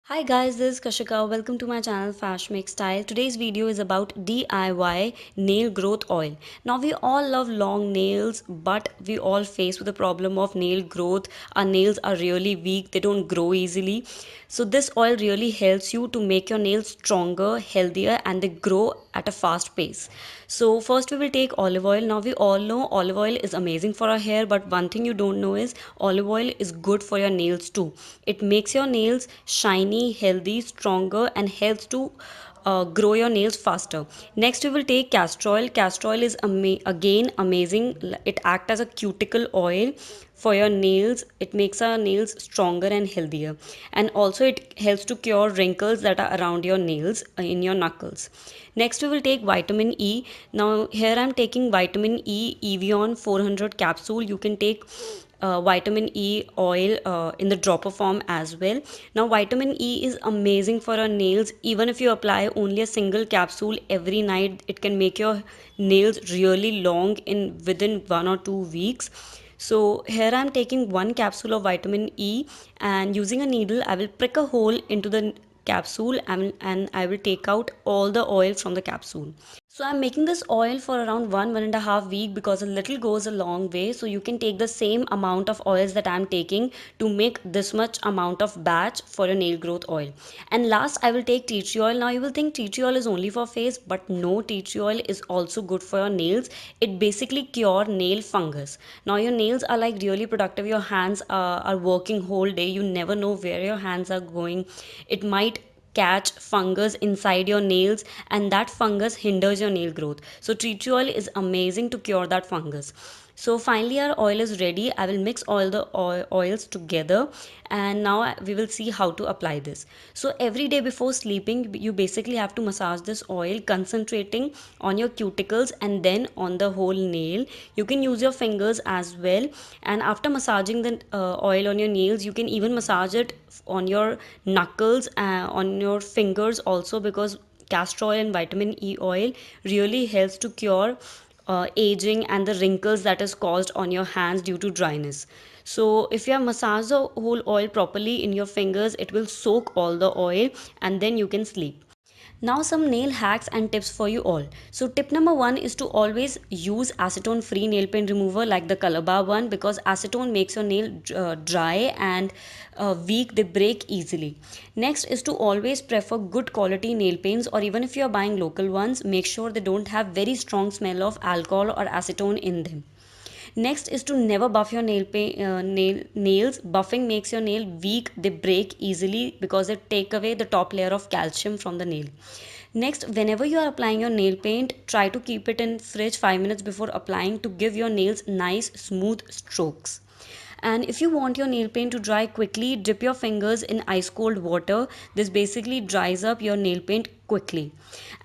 Hi guys, this is Kashika. Welcome to my channel Fashmakestyle. Today's video is about DIY nail growth oil. Now we all love long nails, but we all face with the problem of nail growth. Our nails are really weak, they don't grow easily. So this oil really helps you to make your nails stronger, healthier, and they grow at a fast pace. So first we will take olive oil. Now we all know olive oil is amazing for our hair, but one thing you don't know is olive oil is good for your nails too. It makes your nails shiny, healthy, stronger, and helps to grow your nails faster. Next, we will take castor oil. Castor oil is again amazing. It acts as a cuticle oil for your nails. It makes our nails stronger and healthier, and also it helps to cure wrinkles that are around your nails in your knuckles. Next, we will take vitamin E. Now, here I am taking vitamin E Evion 400 capsule. You can take vitamin E oil in the dropper form as well. Now, vitamin E is amazing for our nails. Even if you apply only a single capsule every night, it can make your nails really long in within 1 or 2 weeks. So here I am taking one capsule of vitamin E, and using a needle I will prick a hole into the capsule, and I will take out all the oil from the capsule. So I'm making this oil for around 1.5 week because a little goes a long way. So you can take the same amount of oils that I'm taking to make this much amount of batch for your nail growth oil. And last I will take tea tree oil. Now you will think tea tree oil is only for face, but no, tea tree oil is also good for your nails. It basically cure nail fungus. Now your nails are like really productive. Your hands are working whole day. You never know where your hands are going. It might catch fungus inside your nails, and that fungus hinders your nail growth. So tea tree oil is amazing to cure that fungus. So finally our oil is ready. I will mix all the oils together, and now we will see how to apply this. So every day before sleeping you basically have to massage this oil, concentrating on your cuticles and then on the whole nail. You can use your fingers as well, and after massaging the oil on your nails you can even massage it on your knuckles, on your fingers also, because castor oil and vitamin E oil really helps to cure aging and the wrinkles that is caused on your hands due to dryness. So if you have massaged the whole oil properly in your fingers, it will soak all the oil, and then you can sleep. Now some nail hacks and tips for you all. So tip number 1 is to always use acetone free nail paint remover like the color bar one, because acetone makes your nail dry and weak, they break easily. Next is to always prefer good quality nail paints, or even if you are buying local ones, make sure they don't have very strong smell of alcohol or acetone in them. Next is to never buff your nails. Buffing makes your nail weak, they break easily because they take away the top layer of calcium from the nail. Next, whenever you are applying your nail paint, try to keep it in fridge 5 minutes before applying to give your nails nice smooth strokes. And if you want your nail paint to dry quickly, dip your fingers in ice cold water. This basically dries up your nail paint quickly.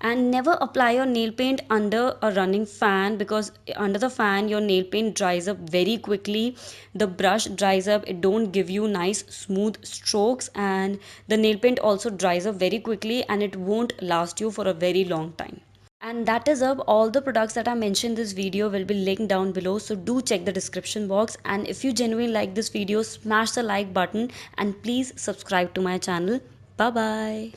And never apply your nail paint under a running fan, because under the fan your nail paint dries up very quickly. The brush dries up, it don't give you nice smooth strokes, and the nail paint also dries up very quickly, and it won't last you for a very long time. And that is up. All the products that I mentioned in this video will be linked down below, so do check the description box. And if you genuinely like this video, smash the like button and please subscribe to my channel. Bye bye.